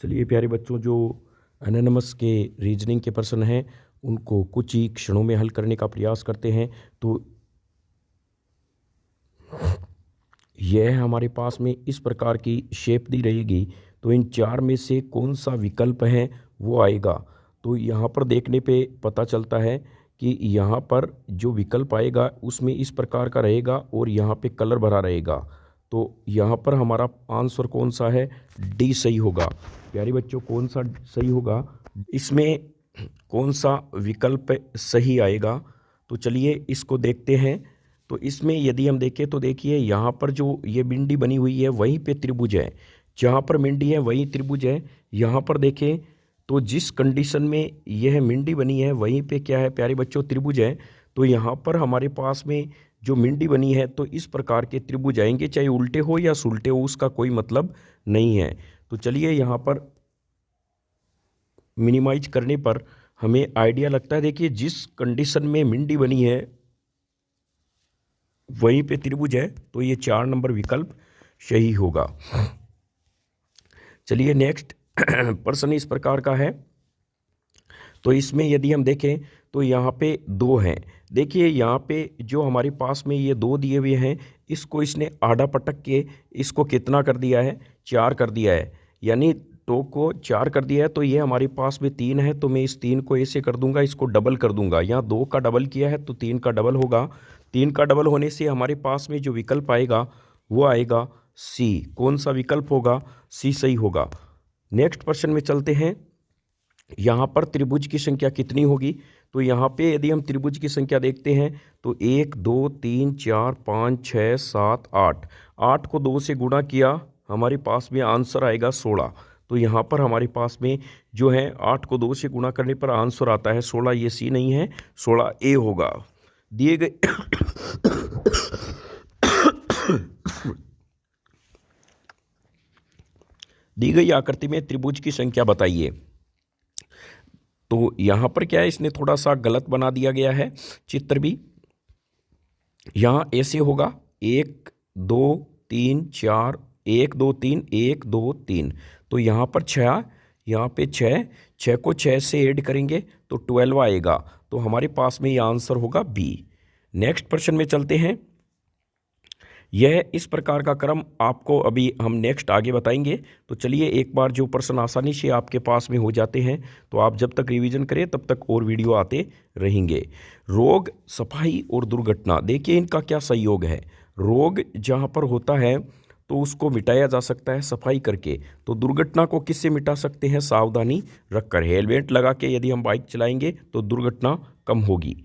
चलिए प्यारे बच्चों, जो एनोनिमस के रीजनिंग के प्रश्न हैं उनको कुछ ही क्षणों में हल करने का प्रयास करते हैं। तो यह हमारे पास में इस प्रकार की शेप दी रहेगी। तो इन चार में से कौन सा विकल्प है वो आएगा। तो यहाँ पर देखने पे पता चलता है कि यहाँ पर जो विकल्प आएगा उसमें इस प्रकार का रहेगा और यहाँ पे कलर भरा रहेगा। तो यहाँ पर हमारा आंसर कौन सा है? डी सही होगा। प्यारे बच्चों, कौन सा सही होगा? इसमें कौन सा विकल्प सही आएगा? तो चलिए इसको देखते हैं। तो इसमें यदि हम देखें तो देखिए यहाँ पर जो ये बिंदी बनी हुई है वहीं पे त्रिभुज है, जहाँ पर मिंडी है वहीं त्रिभुज है। यहाँ पर देखें तो जिस कंडीशन में यह मिंडी बनी है वहीं पे क्या है प्यारे बच्चों? त्रिभुज है। तो यहाँ पर हमारे पास में जो मिंडी बनी है तो इस प्रकार के त्रिभुज आएंगे, चाहे उल्टे हो या सुलटे हो, उसका कोई मतलब नहीं है। तो चलिए यहाँ पर मिनिमाइज करने पर हमें आइडिया लगता है। देखिए जिस कंडीशन में मिंडी बनी है वहीं पे त्रिभुज है, तो ये 4 नंबर विकल्प सही होगा। चलिए नेक्स्ट प्रश्न इस प्रकार का है। तो इसमें यदि हम देखें तो यहाँ पे 2 हैं। देखिए यहाँ पे जो हमारे पास में ये 2 दिए हुए हैं, इसको इसने आधा पटक के इसको कितना कर दिया है? 4 कर दिया है, यानी 2 को 4 कर दिया है। तो ये हमारे पास में 3 है, तो मैं इस 3 को ऐसे कर दूंगा, इसको डबल कर दूंगा। यहाँ 2 का डबल किया है तो 3 का डबल होगा। 3 का डबल होने से हमारे पास में जो विकल्प आएगा वो आएगा सी। कौन सा विकल्प होगा? सी सही होगा। नेक्स्ट प्रश्न में चलते हैं। यहाँ पर त्रिभुज की संख्या कितनी होगी? तो यहाँ पे यदि हम त्रिभुज की संख्या देखते हैं तो 1 2 3 4 5 6 7 8, 8 को 2 से गुणा किया, हमारे पास में आंसर आएगा 16। तो यहाँ पर हमारे पास में जो है 8 को 2 से गुणा करने पर आंसर आता है 16। ये सी नहीं है, 16 ए होगा। दिए गए दी गई आकृति में त्रिभुज की संख्या बताइए। तो यहाँ पर क्या है, इसने थोड़ा सा गलत बना दिया गया है चित्र भी। यहाँ ऐसे होगा 1 2 3 4, 1 2 3 1 2 3। तो यहाँ पर 6, यहाँ पे 6, 6 को 6 से ऐड करेंगे तो 12 आएगा। तो हमारे पास में ये आंसर होगा बी। नेक्स्ट प्रश्न में चलते हैं। यह इस प्रकार का क्रम आपको अभी हम नेक्स्ट आगे बताएंगे। तो चलिए एक बार जो प्रश्न आसानी से आपके पास में हो जाते हैं तो आप जब तक रिवीजन करें तब तक और वीडियो आते रहेंगे। रोग, सफाई और दुर्घटना, देखिए इनका क्या संयोग है। रोग जहाँ पर होता है तो उसको मिटाया जा सकता है सफाई करके। तो दुर्घटना को किससे मिटा सकते हैं? सावधानी रखकर। हेलमेट लगा के यदि हम बाइक चलाएंगे तो दुर्घटना कम होगी।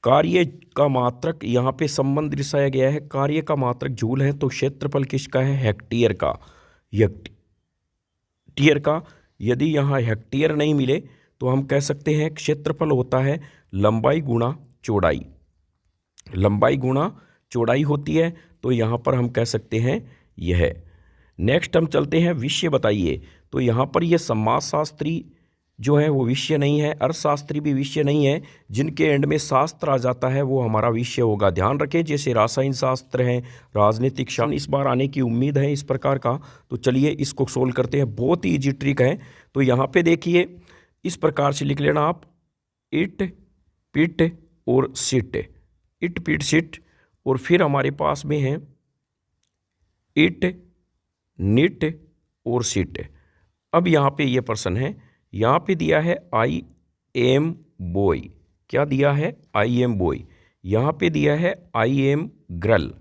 कार्य का मात्रक, यहाँ पे संबंध दर्शाया गया है। कार्य का मात्रक जूल है, तो क्षेत्रफल किसका है? हेक्टेयर का। हेक्टेयर का। यदि यहाँ हेक्टेयर नहीं मिले तो हम कह सकते हैं क्षेत्रफल होता है लंबाई गुणा चौड़ाई। लंबाई गुणा चौड़ाई होती है, तो यहाँ पर हम कह सकते हैं यह। नेक्स्ट हम चलते हैं, विषय बताइए। तो यहाँ पर यह समाजशास्त्री जो है वो विषय नहीं है, अर्थशास्त्री भी विषय नहीं है। जिनके एंड में शास्त्र आ जाता है वो हमारा विषय होगा। ध्यान रखें, जैसे रसायन शास्त्र है, राजनीतिक शास्त्र, इस बार आने की उम्मीद है इस प्रकार का। तो चलिए इसको सोल्व करते हैं, बहुत ही ईजी ट्रिक है। तो यहाँ पे देखिए इस प्रकार से लिख लेना आप, इट पिट और सिट। इट पिट सिट, और फिर हमारे पास में है इट निट और सिट। अब यहाँ पे ये प्रश्न है, यहाँ पे दिया है आई एम बॉय। क्या दिया है? I am boy. यहाँ पे दिया है आई एम गर्ल,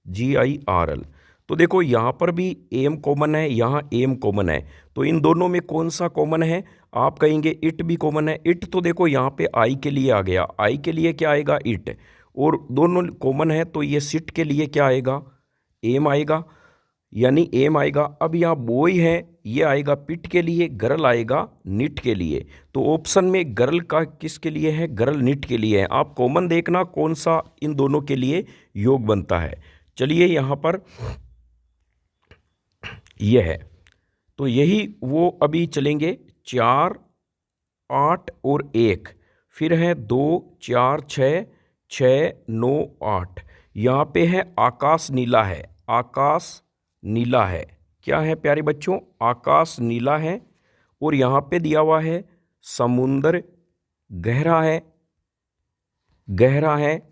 GIRL। तो देखो यहाँ पर भी एम कॉमन है, यहाँ एम कॉमन है। तो इन दोनों में कौन सा कॉमन है? आप कहेंगे इट भी कॉमन है। इट तो देखो यहाँ पे आई के लिए आ गया, आई के लिए क्या आएगा? इट। और दोनों कॉमन है तो ये सिट के लिए क्या आएगा? एम आएगा, यानी एम आएगा। अब यहाँ बॉय है, ये आएगा पिट के लिए, गर्ल आएगा निट के लिए। तो ऑप्शन में गर्ल का किसके लिए है? गर्ल निट के लिए है। आप कॉमन देखना कौन सा इन दोनों के लिए योग बनता है। चलिए यहाँ पर यह है, तो यही वो अभी चलेंगे 4 8 और 1, फिर है 2 4 6 6 9 8। यहाँ पे है आकाश नीला है, आकाश नीला है। क्या है प्यारे बच्चों, आकाश नीला है और यहाँ पे दिया हुआ है समुद्र गहरा है, गहरा है।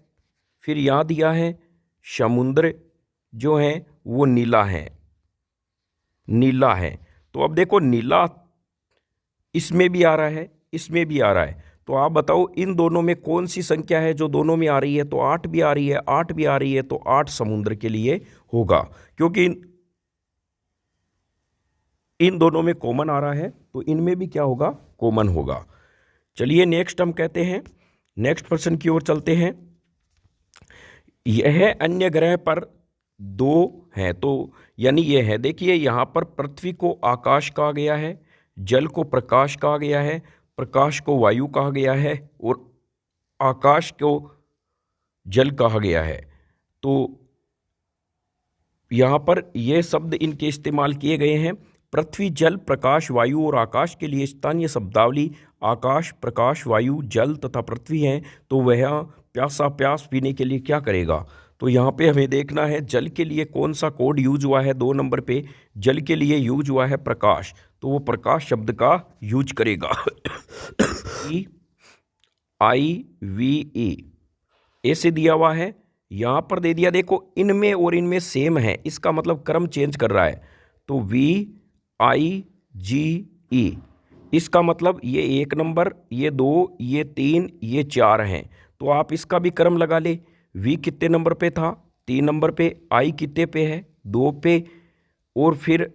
फिर यहाँ दिया है समुद्र जो है वो नीला है, नीला है। तो अब देखो नीला इसमें भी आ रहा है, इसमें भी आ रहा है। तो आप बताओ इन दोनों में कौन सी संख्या है जो दोनों में आ रही है? तो 8 भी आ रही है, 8 भी आ रही है, तो 8 समुद्र के लिए होगा, क्योंकि इन दोनों में कॉमन आ रहा है, तो इनमें भी क्या होगा, कॉमन होगा। चलिए नेक्स्ट हम कहते हैं, नेक्स्ट प्रश्न की ओर चलते हैं। यह अन्य ग्रह पर 2 हैं, तो यानी यह है, देखिए यहाँ पर पृथ्वी को आकाश कहा गया है, जल को प्रकाश कहा गया है, प्रकाश को वायु कहा गया है और आकाश को जल कहा गया है। तो यहाँ पर ये शब्द इनके इस्तेमाल किए गए हैं। पृथ्वी, जल, प्रकाश, वायु और आकाश के लिए स्थानीय शब्दावली आकाश, प्रकाश, वायु, जल तथा पृथ्वी है। तो वह प्यासा प्यास पीने के लिए क्या करेगा? तो यहाँ पे हमें देखना है जल के लिए कौन सा कोड यूज हुआ है। 2 नंबर पे जल के लिए यूज हुआ है प्रकाश, तो वो प्रकाश शब्द का यूज करेगा। IVE ऐसे दिया हुआ है, यहाँ पर दे दिया, देखो इनमें और इनमें सेम है, इसका मतलब क्रम चेंज कर रहा है। तो VIGE इसका मतलब ये 1 नंबर, ये 2, ये 3, ये 4 हैं। तो आप इसका भी क्रम लगा ले। V कितने नंबर पे था? 3 नंबर पे। I कितने पे है? 2 पे। और फिर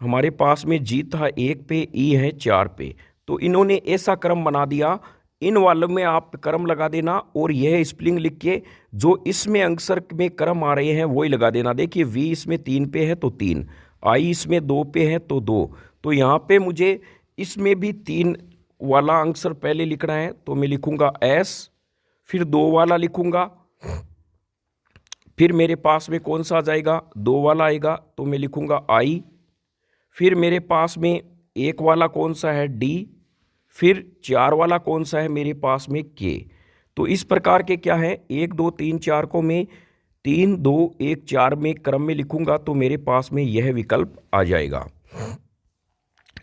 हमारे पास में G था 1 पे, E है 4 पे। तो इन्होंने ऐसा क्रम बना दिया, इन वालों में आप क्रम लगा देना और यह स्पेलिंग लिख के जो इसमें अक्षर में क्रम आ रहे हैं वही लगा देना। देखिए V इसमें 3 पे है तो 3, I इसमें 2 पे है तो 2। तो यहाँ पे मुझे इसमें भी 3 वाला अक्षर पहले लिखना है, तो मैं लिखूंगा S, फिर 2 वाला लिखूंगा, फिर मेरे पास में कौन सा आ जाएगा? 2 वाला आएगा, तो मैं लिखूंगा I, फिर मेरे पास में 1 वाला कौन सा है? D, फिर 4 वाला कौन सा है मेरे पास में? K। तो इस प्रकार के क्या है, 1 2 3 4 को मैं 3 2 1 4 में क्रम में लिखूंगा, तो मेरे पास में यह विकल्प आ जाएगा।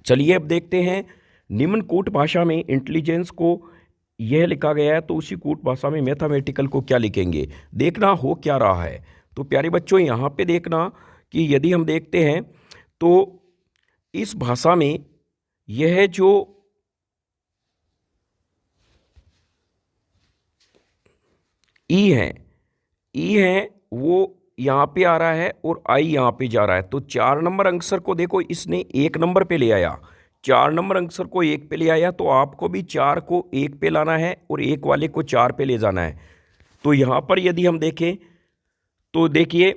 चलिए अब देखते हैं, निम्न कूट भाषा में इंटेलिजेंस को यह लिखा गया है, तो उसी कूट भाषा में मैथमेटिकल को क्या लिखेंगे? देखना हो क्या रहा है। तो प्यारे बच्चों यहाँ पे देखना कि यदि हम देखते हैं तो इस भाषा में यह जो ई है वो यहाँ पे आ रहा है और आई यहाँ पे जा रहा है। तो 4 नंबर अक्षर को देखो इसने 1 नंबर पे ले आया, 4 नंबर अक्षर को 1 पे ले आया, तो आपको भी 4 को 1 पे लाना है और 1 वाले को 4 पे ले जाना है। तो यहाँ पर यदि हम देखें तो देखिए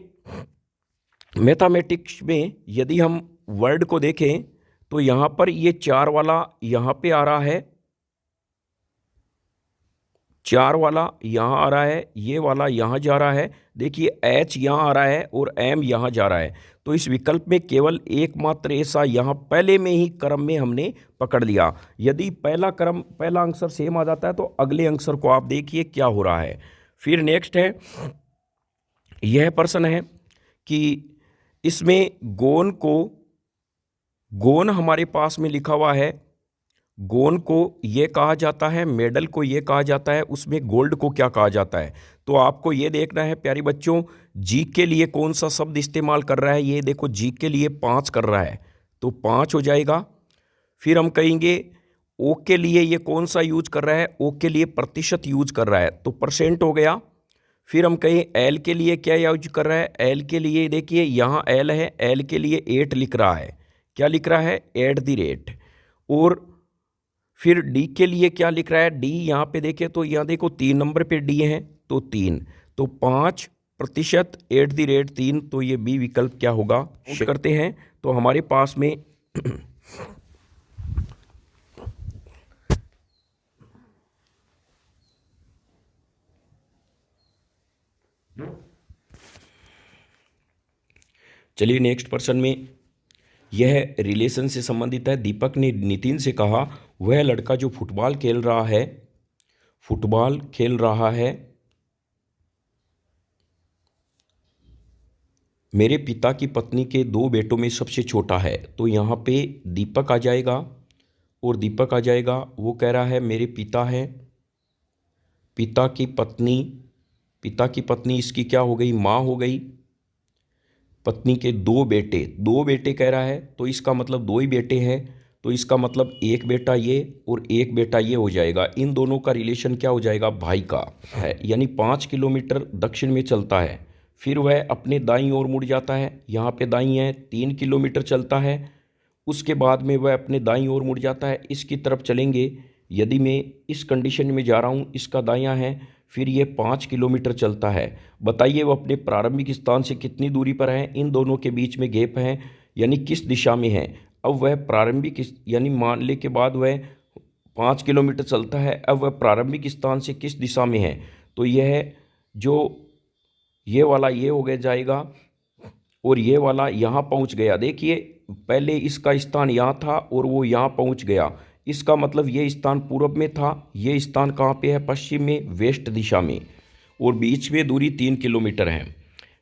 मैथमेटिक्स में यदि हम वर्ड को देखें तो यहाँ पर ये 4 वाला यहाँ पे आ रहा है, 4 वाला यहाँ आ रहा है, ये वाला यहाँ जा रहा है। देखिए H यहाँ आ रहा है और M यहाँ जा रहा है। तो इस विकल्प में केवल एकमात्र ऐसा यहाँ पहले में ही क्रम में हमने पकड़ लिया। यदि पहला आंसर सेम आ जाता है तो अगले आंसर को आप देखिए क्या हो रहा है। फिर नेक्स्ट है, यह प्रश्न है कि इसमें गोन हमारे पास में लिखा हुआ है, गोन को ये कहा जाता है, मेडल को ये कहा जाता है, उसमें गोल्ड को क्या कहा जाता है? तो आपको ये देखना है प्यारे बच्चों, जी के लिए कौन सा शब्द इस्तेमाल कर रहा है। ये देखो जी के लिए 5 कर रहा है, तो 5 हो जाएगा। फिर हम कहेंगे ओ के लिए ये कौन सा यूज कर रहा है? ओ के लिए प्रतिशत यूज कर रहा है, तो परसेंट हो गया। फिर हम कहें एल के लिए क्या यूज कर रहा है? एल के लिए देखिए यहाँ एल है, एल के लिए 8 लिख रहा है, क्या लिख रहा है? @ और फिर डी के लिए क्या लिख रहा है? डी यहाँ पे देखें तो यहाँ देखो 3 नंबर पे डी है, तो 3, तो 5% @ 3, तो ये बी विकल्प क्या होगा? करते हैं तो हमारे पास में चलिए नेक्स्ट प्रश्न में यह रिलेशन से संबंधित है। दीपक ने नितिन से कहा वह लड़का जो फुटबॉल खेल रहा है मेरे पिता की पत्नी के 2 बेटों में सबसे छोटा है, तो यहाँ पे दीपक आ जाएगा और दीपक आ जाएगा। वो कह रहा है मेरे पिता हैं, पिता की पत्नी, पिता की पत्नी इसकी क्या हो गई, माँ हो गई। पत्नी के 2 बेटे, 2 बेटे कह रहा है, तो इसका मतलब 2 ही बेटे हैं, तो इसका मतलब एक बेटा ये और एक बेटा ये हो जाएगा। इन दोनों का रिलेशन क्या हो जाएगा, भाई का है। यानी 5 किलोमीटर दक्षिण में चलता है, फिर वह अपने दाईं ओर मुड़ जाता है। यहाँ पे दाईं है, 3 किलोमीटर चलता है, उसके बाद में वह अपने दाईं ओर मुड़ जाता है। इसकी तरफ चलेंगे, यदि मैं इस कंडीशन में जा रहा हूँ, इसका दायां है, फिर ये 5 किलोमीटर चलता है। बताइए वो अपने प्रारंभिक स्थान से कितनी दूरी पर है, इन दोनों के बीच में गैप है, यानी किस दिशा में है। अब वह प्रारंभिक यानी मान ले के बाद वह 5 किलोमीटर चलता है, अब वह प्रारंभिक स्थान से किस दिशा में है, तो यह जो ये वाला ये हो गया जाएगा और ये वाला यहाँ पहुँच गया। देखिए पहले इसका स्थान यहाँ था और वो यहाँ पहुँच गया, इसका मतलब ये स्थान पूर्व में था, ये स्थान कहाँ पे है, पश्चिम में, वेस्ट दिशा में, और बीच में दूरी 3 किलोमीटर है।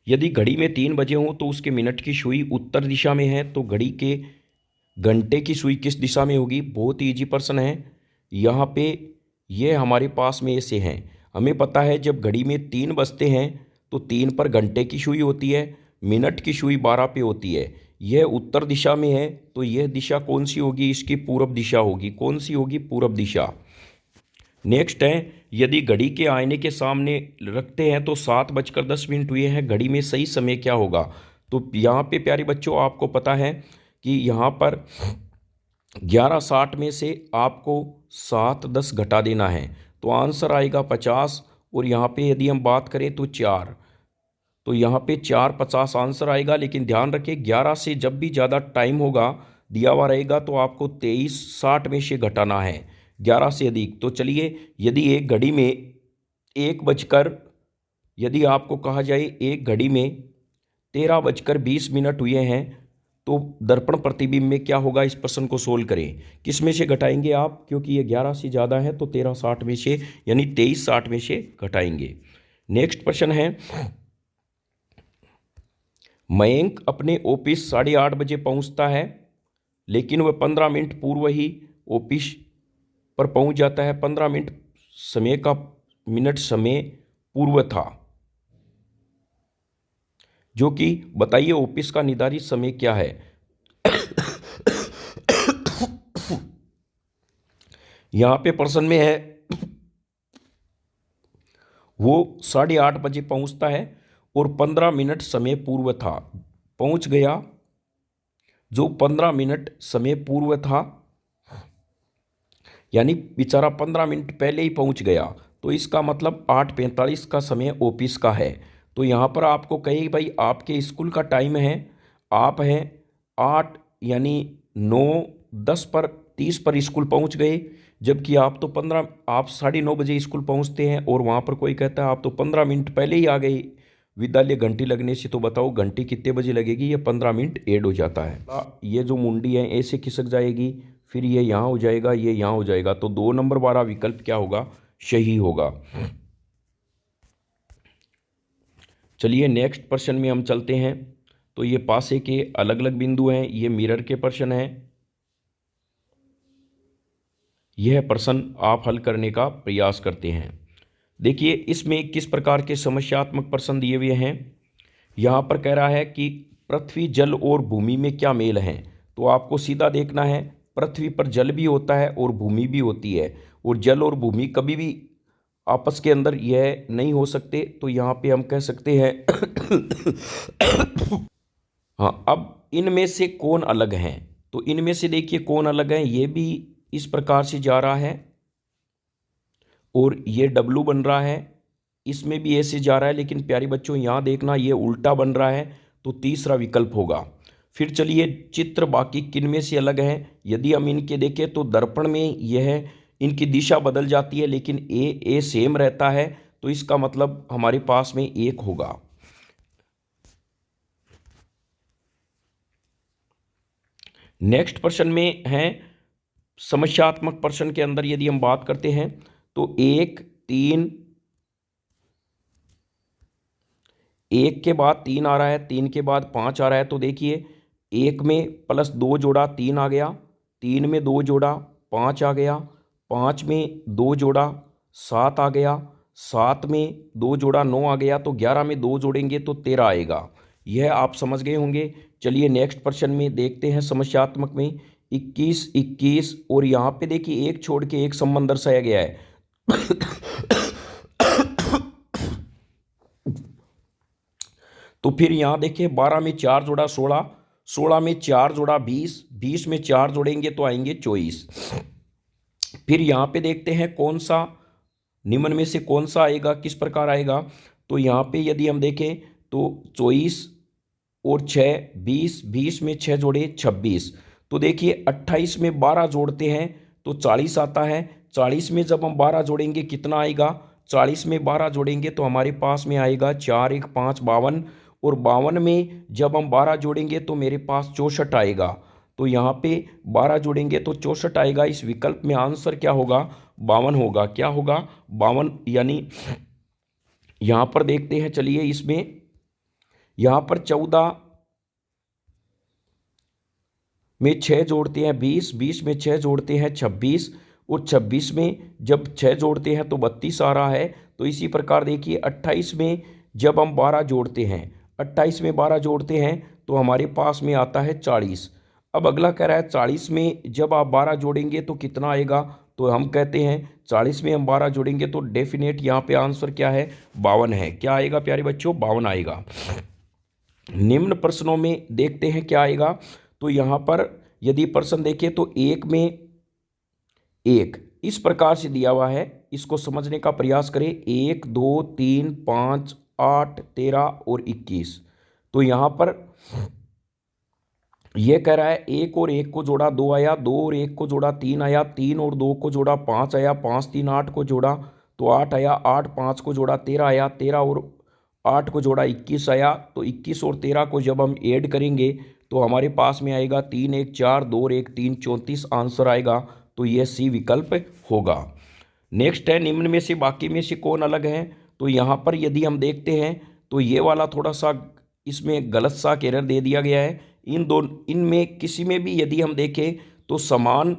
यदि घड़ी में 3 बजे हों तो उसके मिनट की सुई उत्तर दिशा में है, तो घड़ी के घंटे की सुई किस दिशा में होगी। बहुत ही ईजी प्रश्न है। यहाँ पे ये हमारे पास में ऐसे हैं, हमें पता है जब घड़ी में 3 बजते हैं तो 3 पर घंटे की सुई होती है, मिनट की सुई 12 पे होती है। यह उत्तर दिशा में है, तो यह दिशा कौन सी होगी, इसकी पूर्व दिशा होगी। कौन सी होगी, पूर्व दिशा। नेक्स्ट है, यदि घड़ी के आईने के सामने रखते हैं तो 7:10 हुए हैं, घड़ी में सही समय क्या होगा। तो यहाँ पे प्यारे बच्चों आपको पता है कि यहाँ पर 11:60 में से आपको 7:10 घटा देना है, तो आंसर आएगा 50। और यहाँ पे यदि हम बात करें तो 4, तो यहाँ पे 4:50 आंसर आएगा। लेकिन ध्यान रखें 11 से जब भी ज़्यादा टाइम होगा दिया हुआ रहेगा तो आपको 23:60 में से घटाना है 11 से अधिक। तो चलिए, यदि एक घड़ी में 1 बजकर, यदि आपको कहा जाए एक घड़ी में 13:20 हुए हैं, तो दर्पण प्रतिबिंब में क्या होगा, इस प्रश्न को सोल्व करें। किस में से घटाएंगे आप, क्योंकि ये 11 से ज़्यादा है तो 13:60 में से यानी 23:60 में से घटाएंगे। नेक्स्ट प्रश्न है, मयंक अपने ऑफिस 8:30 बजे पहुंचता है, लेकिन वह 15 मिनट पूर्व ही ऑफिस पर पहुंच जाता है। 15 मिनट समय पूर्व था, जो कि बताइए ऑफिस का निर्धारित समय क्या है। यहां पे प्रश्न में है वो 8:30 बजे पहुंचता है और 15 मिनट समय पूर्व था, पहुंच गया जो 15 मिनट समय पूर्व था, यानी बेचारा 15 मिनट पहले ही पहुंच गया। तो इसका मतलब 8:45 का समय ऑफिस का है। तो यहाँ पर आपको कहे भाई आपके स्कूल का टाइम है, आप हैं 8 यानी 9:10 पर 30 पर स्कूल पहुँच गए, जबकि आप तो 9:30 बजे स्कूल पहुँचते हैं और वहाँ पर कोई कहता है आप तो 15 मिनट पहले ही आ गए विद्यालय घंटी लगने से। तो बताओ घंटी कितने बजे लगेगी, ये 15 मिनट ऐड हो जाता है। ये जो मुंडी है ऐसे खिसक जाएगी, फिर ये यहाँ हो जाएगा, ये यहाँ हो जाएगा, तो 2 नंबर वाला विकल्प क्या होगा, सही होगा। चलिए नेक्स्ट प्रश्न में हम चलते हैं। तो ये पासे के अलग अलग बिंदु हैं, ये मिरर के प्रश्न हैं। यह प्रश्न आप हल करने का प्रयास करते हैं। देखिए इसमें किस प्रकार के समस्यात्मक प्रश्न दिए हुए हैं। यहाँ पर कह रहा है कि पृथ्वी, जल और भूमि में क्या मेल है। तो आपको सीधा देखना है, पृथ्वी पर जल भी होता है और भूमि भी होती है, और जल और भूमि कभी भी आपस के अंदर यह नहीं हो सकते। तो यहाँ पे हम कह सकते हैं हाँ, अब इनमें से कौन अलग हैं। तो इनमें से देखिए कौन अलग है, ये भी इस प्रकार से जा रहा है और ये डब्लू बन रहा है, इसमें भी ऐसे जा रहा है, लेकिन प्यारे बच्चों यहाँ देखना ये उल्टा बन रहा है, तो तीसरा विकल्प होगा। फिर चलिए चित्र बाकी किन में से अलग हैं। यदि हम इनके देखें तो दर्पण में यह इनकी दिशा बदल जाती है, लेकिन ए सेम रहता है, तो इसका मतलब हमारे पास में 1 होगा। नेक्स्ट प्रश्न में है समस्यात्मक प्रश्न के अंदर यदि हम बात करते हैं तो 1, 3, 1 के बाद 3 आ रहा है, 3 के बाद 5 आ रहा है, तो देखिए 1 में प्लस 2 जोड़ा 3 आ गया, 3 में 2 जोड़ा 5 आ गया, 5 में 2 जोड़ा 7 आ गया, 7 में 2 जोड़ा 9 आ गया, तो 11 में 2 जोड़ेंगे तो 13 आएगा। यह आप समझ गए होंगे। चलिए नेक्स्ट प्रश्न में देखते हैं समस्यात्मक में 21, 21 और यहाँ पे देखिए एक छोड़ के एक संबंध दर्शाया गया है। तो फिर यहाँ देखिए 12 में 4 जोड़ा 16, 16 में 4 जोड़ा 20, 20 में 4 जोड़ेंगे तो आएंगे 24। फिर यहाँ पे देखते हैं कौन सा निम्न में से कौन सा आएगा, किस प्रकार आएगा। तो यहाँ पे यदि हम देखें तो 24 और 6 20, 20 में 6 जोड़े 26। तो देखिए 28 में 12 जोड़ते हैं तो 40 आता है। 40 में जब हम 12 जोड़ेंगे कितना आएगा, 40 में 12 जोड़ेंगे तो हमारे पास में आएगा 4 1 5 52, और 52 में जब हम 12 जोड़ेंगे तो मेरे पास 64 आएगा। तो यहाँ पे 12 जोड़ेंगे तो 64 आएगा। इस विकल्प में आंसर क्या होगा, 52 होगा। क्या होगा, 52। यानी यहाँ पर देखते हैं, चलिए इसमें यहाँ पर 14 में 6 जोड़ते हैं 20, 20 में 6 जोड़ते हैं 26, और 26 में जब 6 जोड़ते हैं तो 32 आ रहा है। तो इसी प्रकार देखिए 28 में जब हम 12 जोड़ते हैं, 28 में 12 जोड़ते हैं तो हमारे पास में आता है 40। अब अगला कह रहा है 40 में जब आप 12 जोड़ेंगे तो कितना आएगा। तो हम कहते हैं 40 में हम 12 जोड़ेंगे तो डेफिनेट यहाँ पे आंसर क्या है, 52 है। क्या आएगा प्यारे बच्चों, 52 आएगा। निम्न प्रश्नों में देखते हैं क्या आएगा। तो यहाँ पर यदि प्रश्न देखें तो 1 में 1 इस प्रकार से दिया हुआ है, इसको समझने का प्रयास करें। 1 2 3 5 8 13 और 21। तो यहाँ पर यह कह रहा है 1 और 1 को जोड़ा 2 आया, 2 और 1 को जोड़ा 3 आया, 3 और 2 को जोड़ा 5 आया, 5 3 8 को जोड़ा तो 8 आया, 8 5 को जोड़ा 13 आया, 13 और 8 को जोड़ा 21 आया। तो 21 और 13 को जब हम ऐड करेंगे तो हमारे पास में आएगा 3 1 4 2 और 1 3 34 आंसर आएगा। तो यह सी विकल्प होगा। नेक्स्ट है निम्न में से बाकी में से कौन अलग है। तो यहाँ पर यदि हम देखते हैं तो ये वाला थोड़ा सा इसमें गलत सा एरर दे दिया गया है। इनमें किसी में भी यदि हम देखें तो समान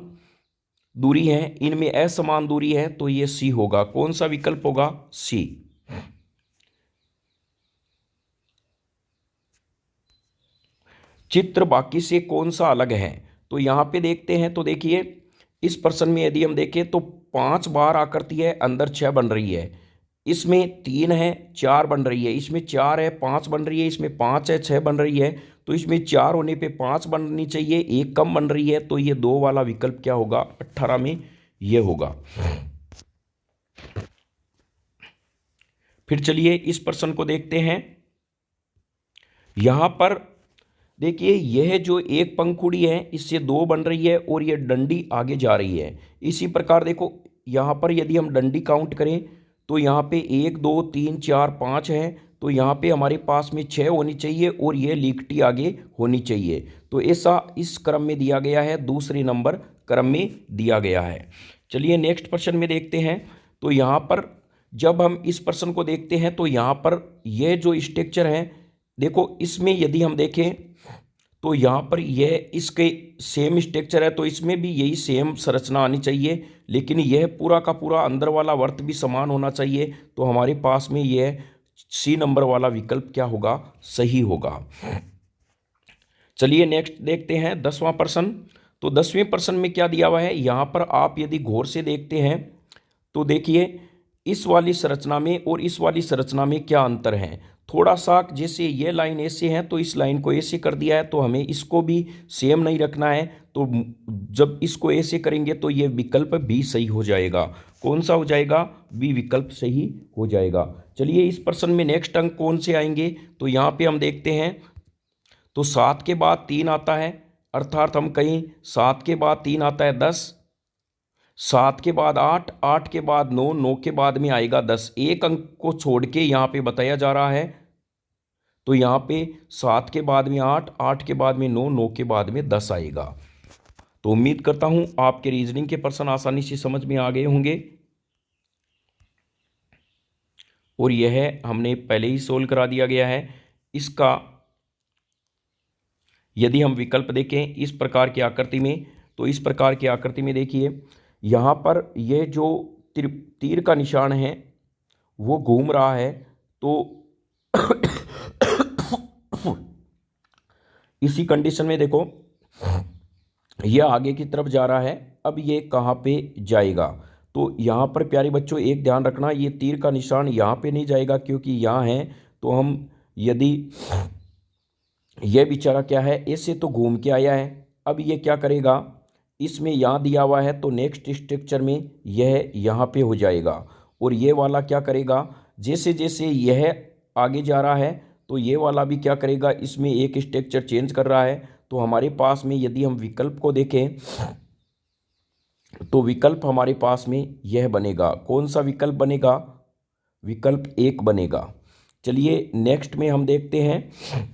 दूरी है, इनमें असमान दूरी है, तो ये सी होगा। कौन सा विकल्प होगा, सी। चित्र बाकी से कौन सा अलग है। तो यहाँ पे देखते हैं तो देखिए इस प्रश्न में यदि हम देखें तो 5 बार आकृति है, अंदर 6 बन रही है। इसमें 3 है, 4 बन रही है। इसमें 4 है, 5 बन रही है। इसमें 5 है, 6 बन रही है। तो इसमें 4 होने पे 5 बननी चाहिए, 1 कम बन रही है। तो ये 2 वाला विकल्प क्या होगा, 18 में ये होगा। फिर चलिए इस प्रश्न को देखते हैं। यहां पर देखिए यह जो एक पंखुड़ी है इससे 2 बन रही है और ये डंडी आगे जा रही है। इसी प्रकार देखो यहाँ पर यदि हम डंडी काउंट करें तो यहाँ पे 1 2 3 4 5 है। तो यहाँ पे हमारे पास में 6 होनी चाहिए और ये लीकटी आगे होनी चाहिए। तो ऐसा इस क्रम में दिया गया है, दूसरे नंबर क्रम में दिया गया है। चलिए नेक्स्ट प्रश्न में देखते हैं। तो यहाँ पर जब हम इस प्रश्न को देखते हैं तो यहाँ पर यह जो स्ट्रक्चर है देखो, इसमें यदि हम देखें तो यहाँ पर यह इसके सेम स्ट्रक्चर है तो इसमें भी यही सेम संरचना आनी चाहिए, लेकिन यह पूरा का पूरा अंदर वाला वर्त भी समान होना चाहिए। तो हमारे पास में यह सी नंबर वाला विकल्प क्या होगा, सही होगा। चलिए नेक्स्ट देखते हैं 10वां प्रश्न। तो 10वें प्रश्न में क्या दिया हुआ है, यहाँ पर आप यदि गौर से देखते हैं तो देखिए इस वाली संरचना में और इस वाली संरचना में क्या अंतर है। थोड़ा सा जैसे ये लाइन ऐसे है तो इस लाइन को ऐसे कर दिया है, तो हमें इसको भी सेम नहीं रखना है। तो जब इसको ऐसे करेंगे तो ये विकल्प भी सही हो जाएगा। कौन सा हो जाएगा, बी विकल्प सही हो जाएगा। चलिए इस प्रश्न में नेक्स्ट अंक कौन से आएंगे। तो यहाँ पे हम देखते हैं तो 7 के बाद 3 आता है, अर्थात हम कहीं 7 के बाद 3 आता है 10, 7 के बाद 8, 8 के बाद 9, 9 के बाद में आएगा 10। एक अंक को छोड़ के यहाँ पे बताया जा रहा है। तो यहाँ पे 7 के बाद में 8, 8 के बाद में 9, 9 के बाद में 10 आएगा। तो उम्मीद करता हूँ आपके रीजनिंग के प्रश्न आसानी से समझ में आ गए होंगे। और यह हमने पहले ही सोल्व करा दिया गया है। इसका यदि हम विकल्प देखें इस प्रकार की आकृति में, तो इस प्रकार की आकृति में देखिए यहाँ पर ये जो तीर का निशान है वो घूम रहा है, तो इसी कंडीशन में देखो ये आगे की तरफ जा रहा है। अब ये कहाँ पे जाएगा, तो यहाँ पर प्यारे बच्चों एक ध्यान रखना, ये तीर का निशान यहाँ पे नहीं जाएगा क्योंकि यहाँ है। तो हम यदि ये बेचारा क्या है, ऐसे तो घूम के आया है, अब ये क्या करेगा, इसमें यहाँ दिया हुआ है तो नेक्स्ट स्ट्रक्चर में यह यहाँ पे हो जाएगा। और ये वाला क्या करेगा, जैसे जैसे यह आगे जा रहा है तो ये वाला भी क्या करेगा, इसमें एक स्ट्रक्चर चेंज कर रहा है। तो हमारे पास में यदि हम विकल्प को देखें तो विकल्प हमारे पास में यह बनेगा। कौन सा विकल्प बनेगा, विकल्प 1 बनेगा। चलिए नेक्स्ट में हम देखते हैं